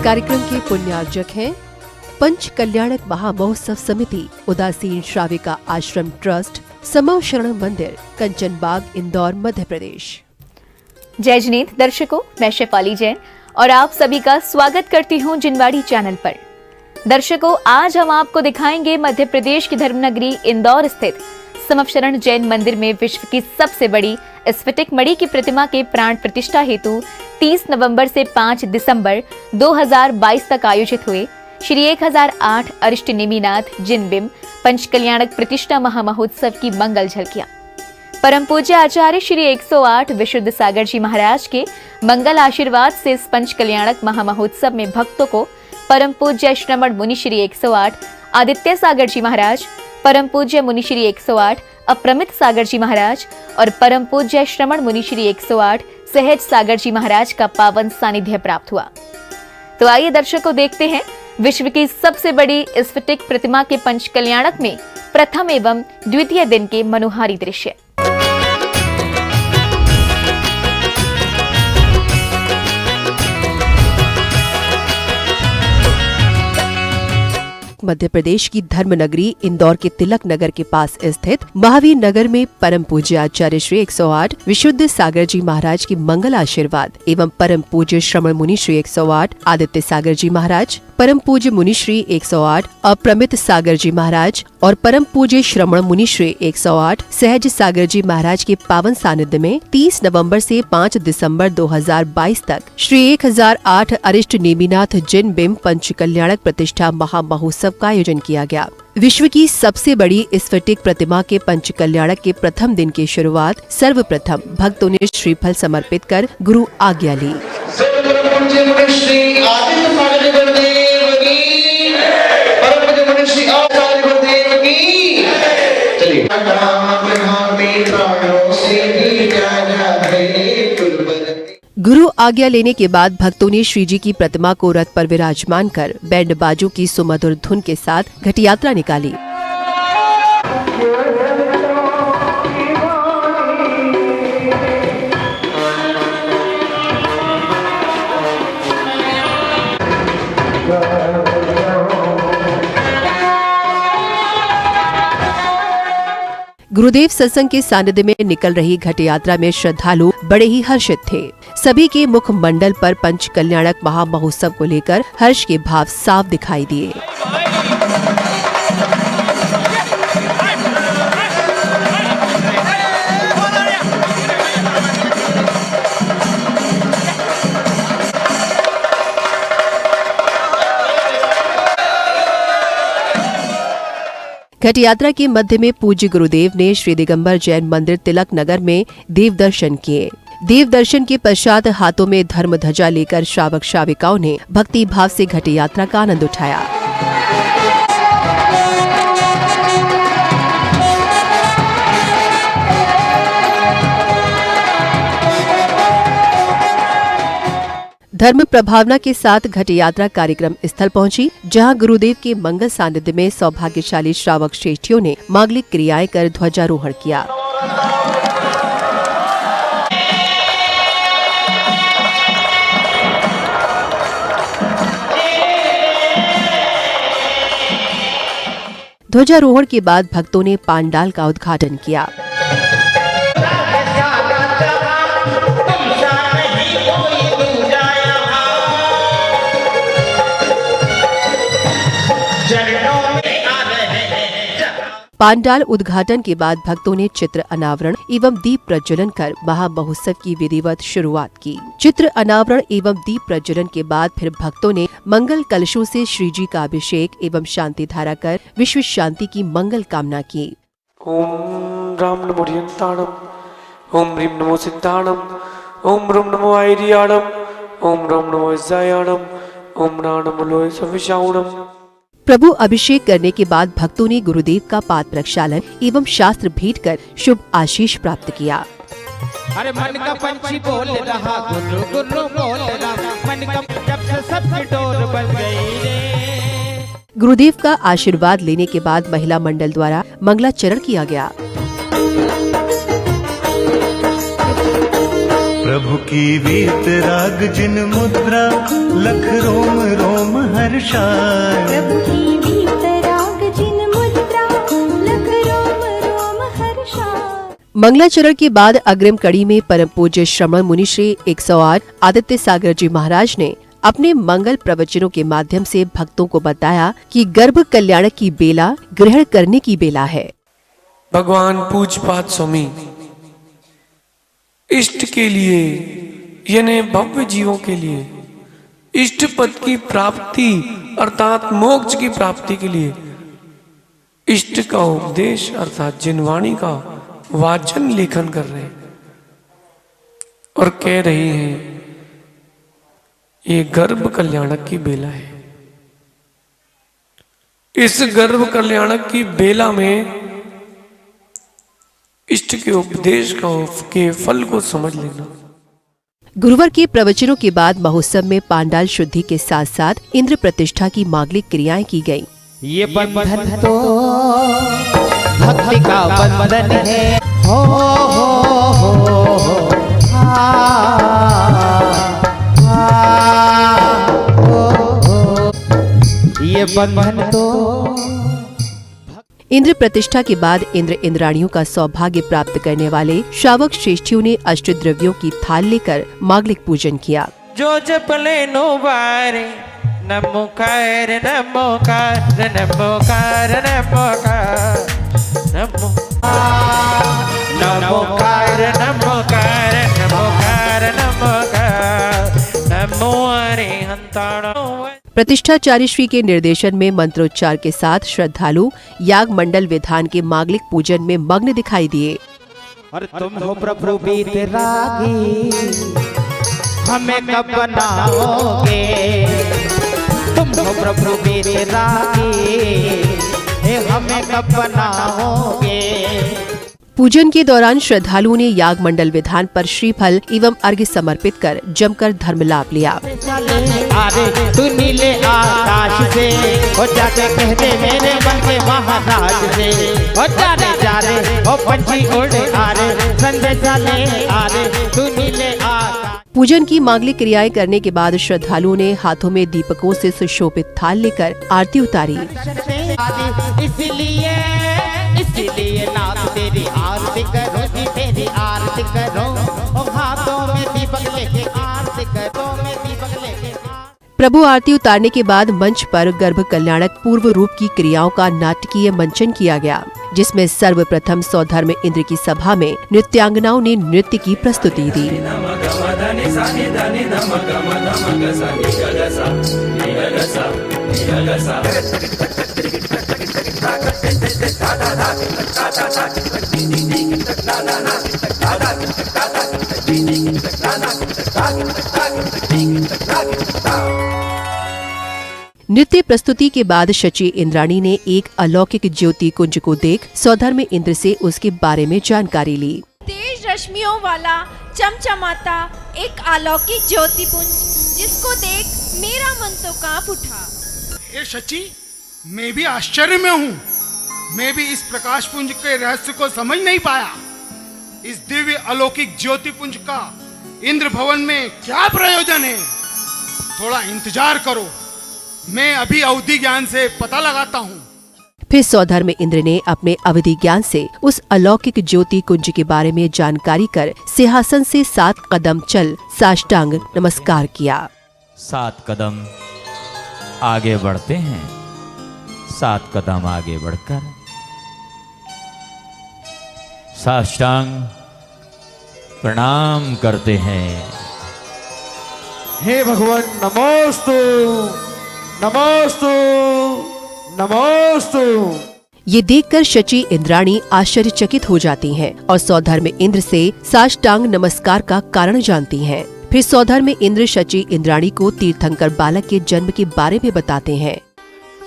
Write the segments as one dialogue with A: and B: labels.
A: कार्यक्रम के पुण्यार्जक हैं पंच कल्याणक महामहोत्सव समिति, उदासीन श्राविका आश्रम ट्रस्ट, समव शरण मंदिर, कंचन बाग, इंदौर, मध्य प्रदेश।
B: जय जिनेंद्र दर्शकों, मैं शेफाली जैन और आप सभी का स्वागत करती हूं जिनवाड़ी चैनल पर। दर्शकों, आज हम आपको दिखाएंगे मध्य प्रदेश की धर्मनगरी इंदौर स्थित समव शरण जैन मंदिर में विश्व की सबसे बड़ी स्फटिक मणि की प्रतिमा के प्राण प्रतिष्ठा हेतु 30 नवंबर से 5 दिसंबर 2022 तक आयोजित हुए श्री 1008 अरिष्ट नेमिनाथ जिनबिंब पंच कल्याणक प्रतिष्ठा महामहोत्सव की मंगल झलकियां। परम पूज्य आचार्य श्री 108 विशुद्ध सागर जी महाराज के मंगल आशीर्वाद से इस पंच कल्याणक महामहोत्सव में भक्तों को परम पूज्य श्रमण मुनि श्री 108 आदित्य सागर जी महाराज, परम पूज्य मुनि श्री 108 अप्रमित सागर जी महाराज और परम पूज्य श्रमण मुनि श्री 108 सहज सागर जी महाराज का पावन सानिध्य प्राप्त हुआ। तो आइए दर्शकों, देखते हैं विश्व की सबसे बड़ी स्फटिक प्रतिमा के पंच कल्याणक में प्रथम एवं द्वितीय दिन के मनोहारी दृश्य।
A: मध्य प्रदेश की धर्मनगरी इंदौर के तिलक नगर के पास स्थित महावीर नगर में परम पूज्य आचार्य श्री 108 विशुद्ध सागर जी महाराज की मंगल आशीर्वाद एवं परम पूज्य श्रमण मुनि श्री 108 आदित्य सागर जी महाराज, परम पूज्य मुनि श्री 108 अप्रमित सागर जी महाराज और परम पूज्य श्रमण मुनि श्री 108 सहज सागर जी महाराज के पावन सानिध्य में 30 नवंबर से 5 दिसंबर 2022 तक श्री 1008 अरिष्ट नेमिनाथ जिनबिंब पंच कल्याणक प्रतिष्ठा महामहोत्सव का आयोजन किया गया। विश्व की सबसे बड़ी स्फटिक प्रतिमा के पंच कल्याणक के प्रथम दिन की शुरुआत सर्वप्रथम भक्तों ने श्रीफल समर्पित कर गुरु आज्ञा ली। गुरु आज्ञा लेने के बाद भक्तों ने श्री जी की प्रतिमा को रथ पर विराजमान कर बैंड बाजों की सुमधुर धुन के साथ घट यात्रा निकाली। गुरुदेव सत्संग के सानिध्य में निकल रही घट यात्रा में श्रद्धालु बड़े ही हर्षित थे। सभी के मुख मंडल पर पंच कल्याणक महामहोत्सव को लेकर हर्ष के भाव साफ दिखाई दिए। घट यात्रा के मध्य में पूज्य गुरुदेव ने श्री दिगंबर जैन मंदिर तिलक नगर में देव दर्शन किए। देव दर्शन के पश्चात हाथों में धर्म ध्वजा लेकर श्रावक श्राविकाओं ने भक्ति भाव से घट यात्रा का आनंद उठाया। धर्म प्रभावना के साथ घट यात्रा कार्यक्रम स्थल पहुंची, जहां गुरुदेव के मंगल सानिध्य में सौभाग्यशाली श्रावक श्रेष्ठियों ने मांगलिक क्रियाएं कर ध्वजारोहण किया। ध्वजारोहण के बाद भक्तों ने पांडाल का उद्घाटन किया। पांडाल उद्घाटन के बाद भक्तों ने चित्र अनावरण एवं दीप प्रज्वलन कर महामहोत्सव की विधिवत शुरुआत की। चित्र अनावरण एवं दीप प्रज्वलन के बाद फिर भक्तों ने मंगल कलशों से श्री जी का अभिषेक एवं शांति धारा कर विश्व शांति की मंगल कामना की।
C: ओम राम नमो रियंताणम, ओम ह्रीं नमो सिद्धाणम, ओम रूम नमो आयरियाणम, ओम राम नमो इज्जायाणम, ओम ना नमो लोय सविशाउणम।
A: प्रभु अभिषेक करने के बाद भक्तों ने गुरुदेव का पाद प्रक्षालन एवं शास्त्र भेंट कर शुभ आशीष प्राप्त किया।
D: अरे मन का पंछी बोल रहा, गुरु गुरु बोल रहा, मन का जब से सबकी डोर बन गई रे।
A: गुरुदेव का आशीर्वाद लेने के बाद महिला मंडल द्वारा मंगलाचरण किया गया।
E: प्रभु की वीतराग जिन मुद्रा लख रोम रोम हर्षाए।
F: प्रभु की वीतराग जिन मुद्रा लख रोम रोम हर्षाए।
A: मंगलाचरण के बाद अग्रिम कड़ी में परम पूज्य श्रमण मुनि श्री 108 आदित्य सागर जी महाराज ने अपने मंगल प्रवचनों के माध्यम से भक्तों को बताया कि गर्भ कल्याणक की बेला ग्रहण करने की बेला है।
C: भगवान पूज्यपाद स्वामी इष्ट के लिए यानी भव्य जीवों के लिए इष्ट पद की प्राप्ति अर्थात मोक्ष की प्राप्ति के लिए इष्ट का उपदेश अर्थात जिनवाणी का वाचन लेखन कर रहे हैं और कह रहे हैं ये गर्भ कल्याणक की बेला है। इस गर्भ कल्याणक की बेला में इष्ट के उपदेश के फल को समझ लेना।
A: गुरुवार के प्रवचनों के बाद महोत्सव में पांडाल शुद्धि के साथ साथ इंद्र प्रतिष्ठा की मांगलिक क्रियाएं की गयी।
D: ये बंधन तो भक्ति का बंधन है। हो ये बंधन तो।
A: इंद्र प्रतिष्ठा के बाद इंद्र इंद्राणियों का सौभाग्य प्राप्त करने वाले श्रावक श्रेष्ठियों ने अष्टद्रव्यों की थाल लेकर मांगलिक पूजन किया।
D: जो जपले नो बारे नमोकार नमोकार नमोकार नमोकार नमोकार नमोकार नमोकार नमोकार नमो हरे हंताणो।
A: प्रतिष्ठाचार्य श्री के निर्देशन में मंत्रोच्चार के साथ श्रद्धालु याग मंडल विधान के मांगलिक पूजन में मग्न दिखाई दिए।
D: और तुम हो प्रभु बीतरागी हमें कब बनाओगे। तुम हो प्रभु बीतरागी हमें कब बनाओगे।
A: पूजन के दौरान श्रद्धालुओं ने याग मंडल विधान पर श्रीफल एवं अर्घ्य समर्पित कर जमकर धर्म लाभ लिया।
D: अरे तू नीले आकाश से हो जाते कहते मेरे मन के महाराज से हो जा रे हो पंछी उड़े आ रे संदेशा ले आ रे तू नीले आकाश।
A: पूजन की मांगलिक क्रियाएं करने के बाद श्रद्धालुओं ने हाथों में दीपकों से सुशोभित थाल लेकर आरती उतारी।
D: इसीलिए नाथ तेरी आरती करो जी तेरी आरती करो। हाथों में दीपक लेके आरती करो में दीपक लेके।
A: प्रभु आरती उतारने के बाद मंच पर गर्भ कल्याणक पूर्व रूप की क्रियाओं का नाटकीय मंचन किया गया, जिसमें सर्वप्रथम सौधर्म इंद्र की सभा में नृत्यांगनाओं ने नृत्य की प्रस्तुति दी। नृत्य प्रस्तुति के बाद शची इंद्राणी ने एक अलौकिक ज्योति कुंज को देख सौधर्म इंद्र से उसके बारे में जानकारी ली।
F: तेज रश्मियों वाला चमचमाता एक अलौकिक ज्योतिपुंज जिसको देख मेरा मन तो कांप उठा।
G: हे शची, मैं भी आश्चर्य में हूँ। मैं भी इस प्रकाश पुंज के रहस्य को समझ नहीं पाया। इस दिव्य अलौकिक ज्योतिपुंज का इंद्र भवन में क्या प्रयोजन है? थोड़ा इंतजार करो, मैं अभी अवधि ज्ञान से पता लगाता हूँ।
A: फिर सौधर्म इंद्र ने अपने अवधि ज्ञान से उस अलौकिक ज्योति कुंज के बारे में जानकारी कर सिंहासन से 7 कदम चल साष्टांग नमस्कार किया।
H: 7 कदम आगे बढ़ते हैं। 7 कदम आगे बढ़कर साष्टांग प्रणाम करते हैं।
D: हे भगवान नमोस्तु नमोस्तु नमोस्तु।
A: ये देखकर शची इंद्राणी आश्चर्यचकित हो जाती हैं और सौधर्म इंद्र से साष्टांग नमस्कार का कारण जानती हैं। फिर सौधर्म इंद्र शची इंद्राणी को तीर्थंकर बालक के जन्म के बारे में बताते हैं।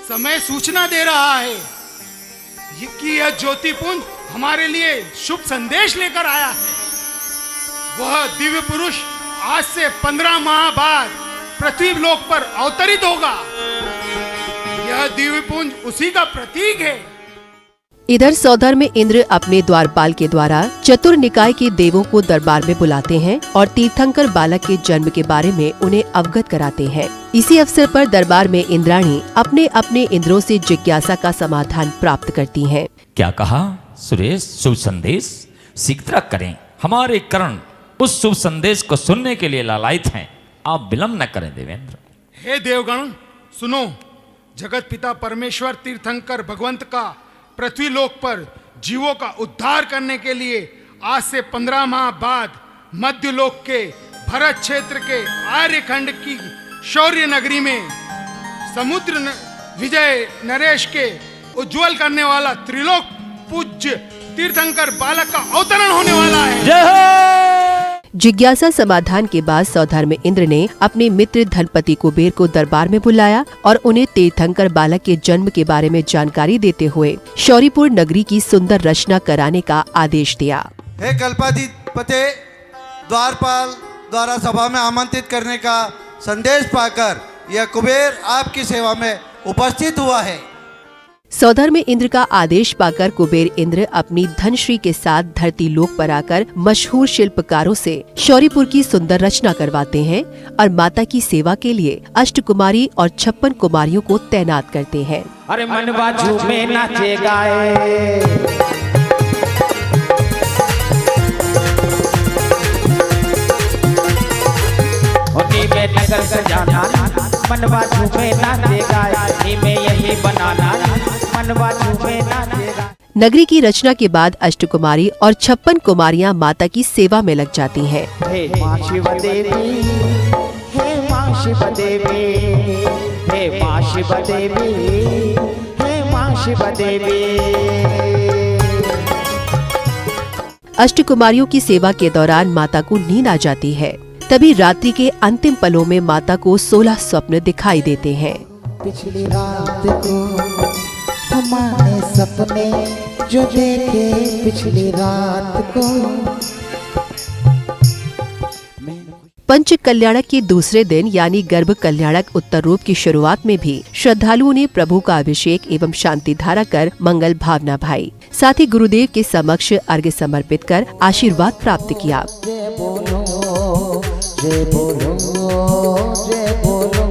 G: समय सूचना दे रहा है कि यह ज्योतिपुंज हमारे लिए शुभ संदेश लेकर आया है। वह दिव्य पुरुष आज से 15 माह बाद पृथ्वी लोक पर अवतरित होगा। यह दिव्यपुंज उसी का प्रतीक है।
A: इधर सौधर में इंद्र अपने द्वारपाल के द्वारा चतुर निकाय के देवों को दरबार में बुलाते हैं और तीर्थंकर बालक के जन्म के बारे में उन्हें अवगत कराते हैं। इसी अवसर पर दरबार में इंद्राणी अपने अपने इंद्रों से जिज्ञासा का समाधान प्राप्त करती हैं।
H: क्या कहा सुरेश? शुभ संदेश शीघ्र करें। हमारे कर्ण उस शुभ संदेश को सुनने के लिए लालायित हैं। आप विलंब न करें देवेंद्र।
G: हे देवगण सुनो, जगत पिता परमेश्वर तीर्थंकर भगवंत का पृथ्वी लोक पर जीवों का उद्धार करने के लिए आज से 15 माह बाद मध्य लोक के भरत क्षेत्र के आर्यखंड की शौर्य नगरी में समुद्र विजय नरेश के उज्जवल करने वाला त्रिलोक पूज्य तीर्थंकर बालक का अवतरण होने वाला है।
A: जिज्ञासा समाधान के बाद सौधर में इंद्र ने अपने मित्र धनपति कुबेर को दरबार में बुलाया और उन्हें तीर्थंकर बालक के जन्म के बारे में जानकारी देते हुए शौरीपुर नगरी की सुंदर रचना कराने का आदेश दिया।
I: हे कल्पाधिपते, द्वारपाल द्वारा सभा में आमंत्रित करने का संदेश पाकर यह कुबेर आपकी सेवा में उपस्थित हुआ है।
A: सौधर में इंद्र का आदेश पाकर कुबेर इंद्र अपनी धनश्री के साथ धरती लोक पर आकर मशहूर शिल्पकारों से शौरीपुर की सुंदर रचना करवाते हैं और माता की सेवा के लिए अष्टकुमारी और 56 कुमारियों को तैनात करते हैं।
D: अरे मनवा झूमे नाचे गाए, में नगर सजाना, मनवा झूमे नाचे गाए, में यही बनाना, मनवा झूमे नाचे गाए।
A: नगरी की रचना के बाद अष्टकुमारी और 56 कुमारियां माता की सेवा में लग जाती हैं।
D: हे मां शिव देवी, हे मां शिव देवी, हे मां शिव देवी, हे मां शिव देवी।
A: अष्टकुमारियों की सेवा के दौरान माता को नींद आ जाती है। तभी रात्रि के अंतिम पलों में माता को 16 स्वप्न दिखाई देते हैं।
J: पिछली रात को हमारे सपने जो देखे, पिछली रात को।
A: पंच कल्याणक के दूसरे दिन यानी गर्भ कल्याणक उत्तर रूप की शुरुआत में भी श्रद्धालुओं ने प्रभु का अभिषेक एवं शांति धारा कर मंगल भावना भाई। साथ ही गुरुदेव के समक्ष अर्घ्य समर्पित कर आशीर्वाद प्राप्त किया।
J: जय बोलो, जय बोलो, जय बोलो।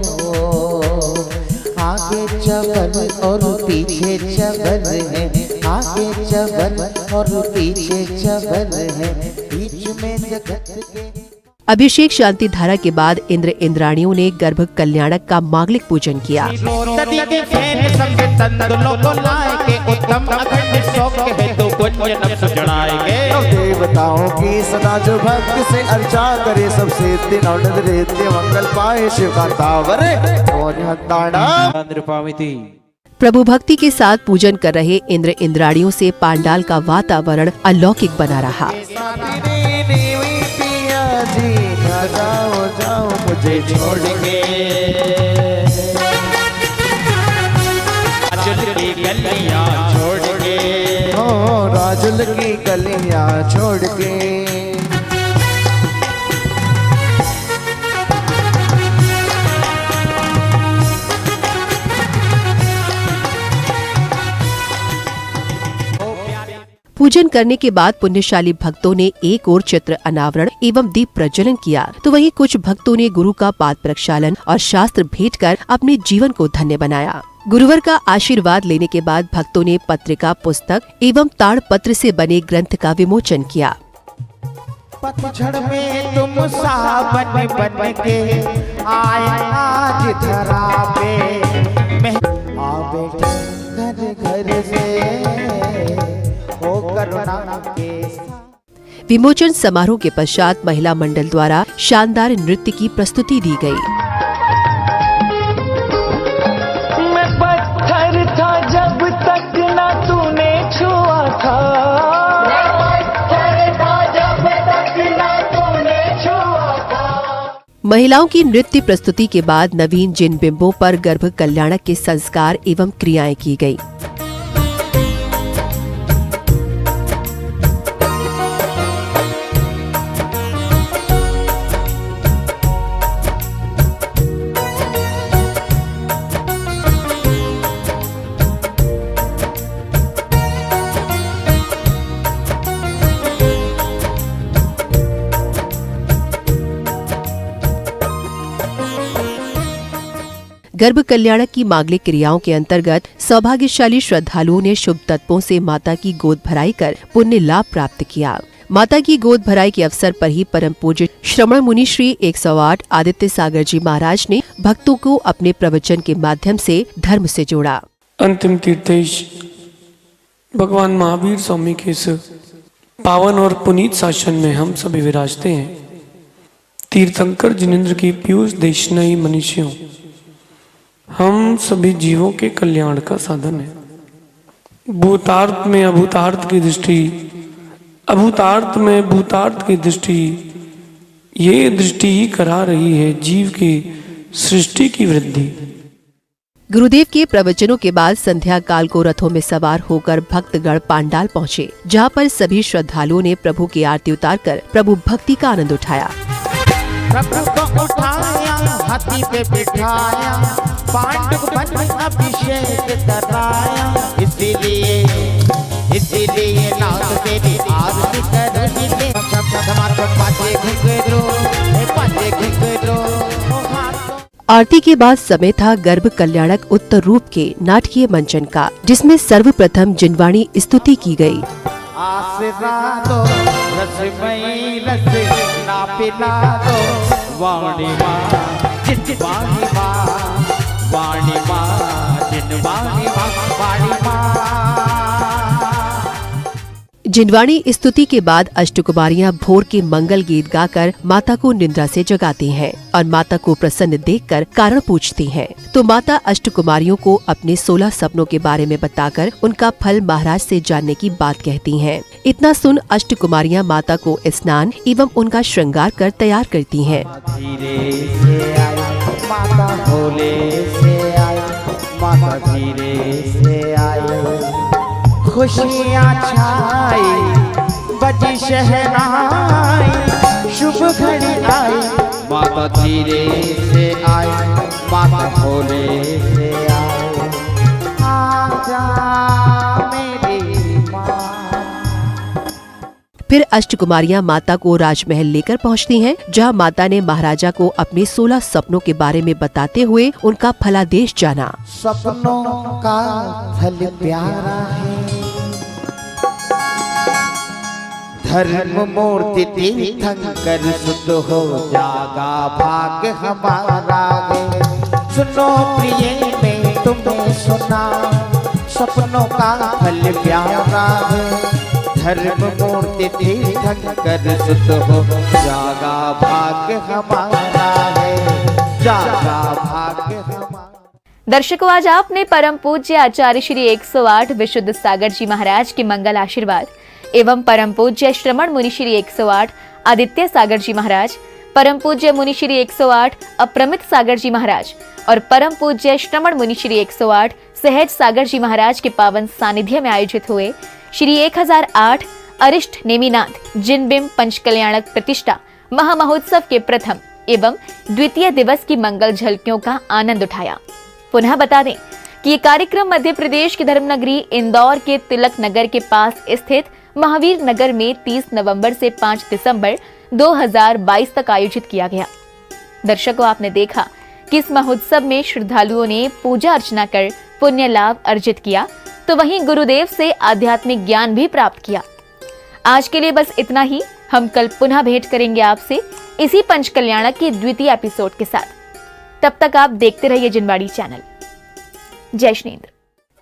J: आगे चबल और पीछे चबल है, आगे चबल और पीछे चबल है, बीच में जगत के।
A: अभिषेक शांति धारा के बाद इंद्र इंद्राणियों ने गर्भ कल्याणक का मांगलिक पूजन किया।
J: देवताओं की सदा जो भक्त से अर्चा करे, सब सिद्धि नवनिधि मंगल पाए, शिव का तावरे
A: प्रभु भक्ति के साथ पूजन कर रहे इंद्र इंद्राणियों से पांडाल का वातावरण अलौकिक बना रहा।
J: जाओ जाओ मुझे छोड़ के,
D: राजुल की गलियां छोड़ के,
J: ओ राजुल की गलियां छोड़ के।
A: पूजन करने के बाद पुण्यशाली भक्तों ने एक ओर चित्र अनावरण एवं दीप प्रज्वलन किया, तो वहीं कुछ भक्तों ने गुरु का पाद प्रक्षालन और शास्त्र भेंट कर अपने जीवन को धन्य बनाया। गुरुवर का आशीर्वाद लेने के बाद भक्तों ने पत्रिका, पुस्तक एवं ताड़पत्र से बने ग्रंथ का विमोचन किया।
D: पतझड़ में तुम सावन बन के आए आज धरा पे, मैं आ बैठे घर घर से हो करुणा के।
A: विमोचन समारोह के पश्चात महिला मंडल द्वारा शानदार नृत्य की प्रस्तुति दी गई।
K: मैं पत्थर था जब तक ना तूने छुआ था, मैं पत्थर था जब तक ना तूने छुआ था।
A: महिलाओं की नृत्य प्रस्तुति के बाद नवीन जिन बिंबों पर गर्भ कल्याणक के संस्कार एवं क्रियाएं की गई। गर्भ कल्याणक की मांगलिक क्रियाओं के अंतर्गत सौभाग्यशाली श्रद्धालुओं ने शुभ तत्वों से माता की गोद भराई कर पुण्य लाभ प्राप्त किया। माता की गोद भराई के अवसर पर ही परम पूज्य श्रमण मुनि श्री 108 आदित्य सागर जी महाराज ने भक्तों को अपने प्रवचन के माध्यम से धर्म से जोड़ा।
C: अंतिम तीर्थेश भगवान महावीर स्वामी के इस पावन और पुनीत शासन में हम सभी विराजते हैं। तीर्थंकर जिनेंद्र की पीयूष देशनयी मनीषियों, हम सभी जीवों के कल्याण का साधन है। भूतार्थ में अभूतार्थ की दृष्टि, अभूतार्थ में भूतार्थ की दृष्टि, ये दृष्टि ही करा रही है जीव की सृष्टि की वृद्धि।
A: गुरुदेव के प्रवचनों के बाद संध्या काल को रथों में सवार होकर भक्तगण पांडाल पहुँचे, जहाँ पर सभी श्रद्धालुओं ने प्रभु की आरती उतारकर प्रभु भक्ति का आनंद उठाया।
D: प्रभु को उठाया, हाथी पे बिठाया, पांडव बन अभिषेक कराया। इसीलिए नाथ तेरी आरती करोगे। पाचे घुंघरू
A: आरती के बाद समय था गर्भ कल्याणक उत्तर रूप के नाटकीय मंचन का, जिसमें सर्वप्रथम जिनवाणी स्तुति की गई।
D: आसरा दो रसमयी रस ना पिला दो, वाणी माँ जिनवाणी माँ, वाणी माँ जिनवाणी माँ, वाणी माँ।
A: जिनवाणी स्तुति के बाद अष्टकुमारियां भोर के मंगल गीत गाकर माता को निद्रा से जगाती हैं और माता को प्रसन्न देखकर कारण पूछती हैं। तो माता अष्टकुमारियों को अपने 16 सपनों के बारे में बताकर उनका फल महाराज से जानने की बात कहती हैं। इतना सुन अष्टकुमारियां माता को स्नान एवं उनका श्रृंगार कर तैयार करती हैं।
D: धीरे से आई माता, भोले से आई माता, धीरे से आई, खुशियाँ छाई बजी शहनाई, शुभ घड़ी आई माता, धीरे से आई माता, भोले से आई। आजा मेरी माँ।
A: फिर अष्टकुमारियां माता को राजमहल लेकर पहुंचती हैं, जहां माता ने महाराजा को अपने 16 सपनों के बारे में बताते हुए उनका फलादेश जाना।
J: सपनों का फल प्यारा है, धर्म मूर्ति तीर्थंकर शुद्ध हो जागा भाग हमारा है। सुनो प्रिय मैं तुम्हें सुना, सपनों का फल प्यारा है, धर्म मूर्ति तीर्थंकर शुद्ध हो जागा भाग हमारा है, जागा भाग हमारा।
B: दर्शकों, आज आपने परम पूज्य आचार्य श्री 108 विशुद्ध सागर जी महाराज के मंगल आशीर्वाद एवं परम पूज्य श्रमण मुनि श्री 108 आदित्य सागर जी महाराज, परम पूज्य मुनि श्री 108 अप्रमित सागर जी महाराज और परम पूज्य श्रमण मुनि श्री 108 सहज सागर जी महाराज के पावन सानिध्य में आयोजित हुए श्री 1008 अरिष्ट नेमिनाथ जिनबिंब पंचकल्याणक प्रतिष्ठा महामहोत्सव के प्रथम एवं द्वितीय दिवस की मंगल झलकियों का आनंद उठाया। पुनः बता दें कि ये कार्यक्रम मध्य प्रदेश की धर्मनगरी इंदौर के तिलक नगर के पास स्थित महावीर नगर में 30 नवंबर से 5 दिसंबर 2022 तक आयोजित किया गया। दर्शकों, आपने देखा कि इस महोत्सव में श्रद्धालुओं ने पूजा अर्चना कर पुण्य लाभ अर्जित किया, तो वहीं गुरुदेव से आध्यात्मिक ज्ञान भी प्राप्त किया। आज के लिए बस इतना ही। हम कल पुनः भेंट करेंगे आपसे इसी पंचकल्याणक के द्वितीय एपिसोड के साथ। तब तक आप देखते रहिए जिनवाड़ी चैनल। जय श्रीन्द्र।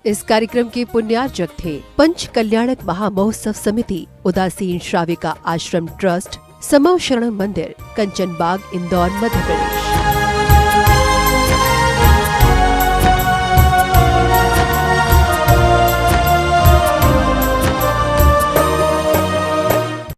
A: इस कार्यक्रम के पुण्यार्जक थे पंच कल्याणक महामहोत्सव समिति, उदासीन श्राविका आश्रम ट्रस्ट, समव शरण मंदिर, कंचन बाग, इंदौर, मध्य प्रदेश।